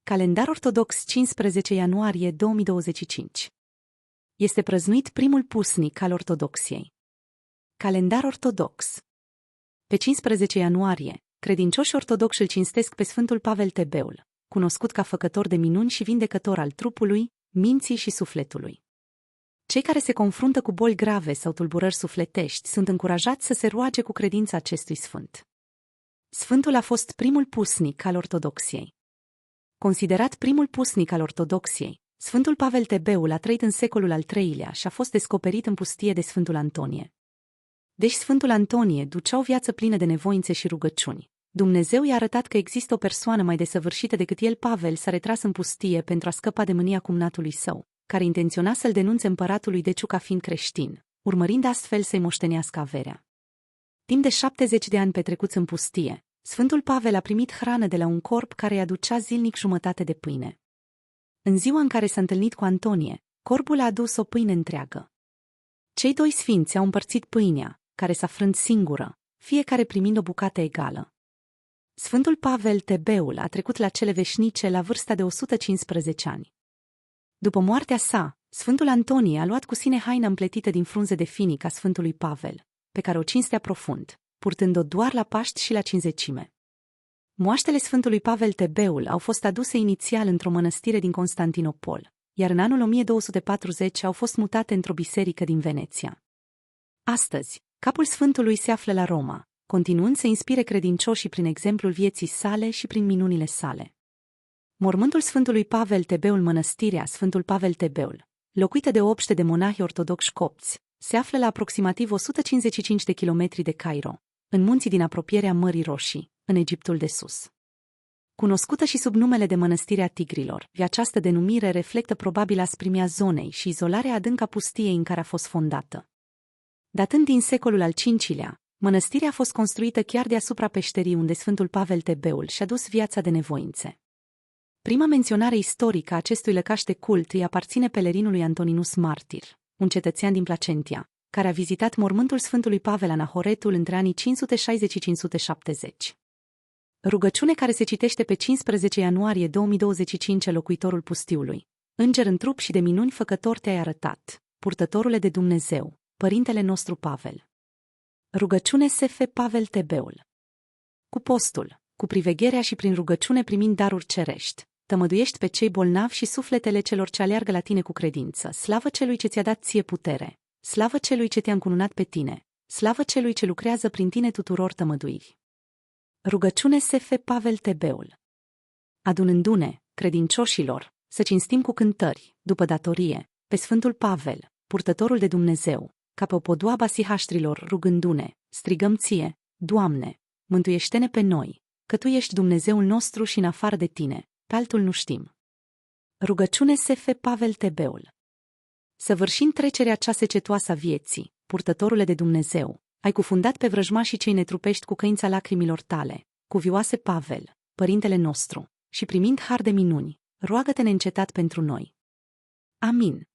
Calendar ortodox 15 ianuarie 2025. Este prăznuit primul pusnic al ortodoxiei. Calendar ortodox. Pe 15 ianuarie, credincioșii ortodoxi îl cinstesc pe Sfântul Pavel Tebeul, cunoscut ca făcător de minuni și vindecător al trupului, minții și sufletului. Cei care se confruntă cu boli grave sau tulburări sufletești sunt încurajați să se roage cu credința acestui sfânt. Sfântul a fost primul pusnic al ortodoxiei. Considerat primul pusnic al ortodoxiei, Sfântul Pavel Tebeul a trăit în secolul al III-lea și a fost descoperit în pustie de Sfântul Antonie. Deci Sfântul Antonie ducea o viață plină de nevoințe și rugăciuni. Dumnezeu i-a arătat că există o persoană mai desăvârșită decât el. Pavel s-a retras în pustie pentru a scăpa de mânia cumnatului său, care intenționa să-l denunțe împăratului Deciu ca fiind creștin, urmărind astfel să-i moștenească averea. Timp de 70 de ani petrecuți în pustie, Sfântul Pavel a primit hrană de la un corb care îi aducea zilnic jumătate de pâine. În ziua în care s-a întâlnit cu Antonie, corbul a adus o pâine întreagă. Cei doi sfinți au împărțit pâinea, care s-a frânt singură, fiecare primind o bucată egală. Sfântul Pavel Tebeul a trecut la cele veșnice la vârsta de 115 ani. După moartea sa, Sfântul Antonie a luat cu sine haina împletită din frunze de finic a Sfântului Pavel, pe care o cinstea profund, purtând-o doar la Paști și la Cinzecime. Moaștele Sfântului Pavel Tebeul au fost aduse inițial într-o mănăstire din Constantinopol, iar în anul 1240 au fost mutate într-o biserică din Veneția. Astăzi, capul Sfântului se află la Roma, continuând să inspire credincioșii prin exemplul vieții sale și prin minunile sale. Mormântul Sfântului Pavel Tebeul, mănăstirea Sfântul Pavel Tebeul, locuită de o obște de monahi ortodoxi copți, se află la aproximativ 155 de kilometri de Cairo, în munții din apropierea Mării Roșii, în Egiptul de Sus. Cunoscută și sub numele de Mănăstirea Tigrilor, această denumire reflectă probabil asprimea zonei și izolarea adâncă a pustiei în care a fost fondată. Datând din secolul al V-lea, mănăstirea a fost construită chiar deasupra peșterii unde Sfântul Pavel Tebeul și-a dus viața de nevoințe. Prima menționare istorică a acestui lăcaș de cult îi aparține pelerinului Antoninus Martir, un cetățean din Placentia, care a vizitat mormântul Sfântului Pavel Anahoretul între anii 560 și 570. Rugăciune care se citește pe 15 ianuarie 2025 locuitorul pustiului. Înger în trup și de minuni făcător te-ai arătat, purtătorule de Dumnezeu, Părintele nostru Pavel. Rugăciune SF Pavel Tebeul. Cu postul, cu privegherea și prin rugăciune primind daruri cerești, tămăduiești pe cei bolnavi și sufletele celor ce aleargă la tine cu credință. Slavă celui ce ți-a dat ție putere, slavă celui ce te-a încununat pe tine, slavă celui ce lucrează prin tine tuturor tămăduiri. Rugăciune SF Pavel Tebeul. Adunându-ne, credincioșilor, să cinstim cu cântări, după datorie, pe Sfântul Pavel, purtătorul de Dumnezeu, ca pe o podoabă a sihaștrilor, rugându-ne, strigăm ție, Doamne, mântuiește-ne pe noi, că Tu ești Dumnezeul nostru și în afară de Tine, pe altul nu știm. Rugăciune SF Pavel Tebeul. Săvârșind trecerea cea secetoasă a vieții, purtătorule de Dumnezeu, ai cufundat pe vrăjmașii cei netrupești cu căința lacrimilor tale, cuvioase Pavel, Părintele nostru, și primind har de minuni, roagă-te neîncetat pentru noi. Amin.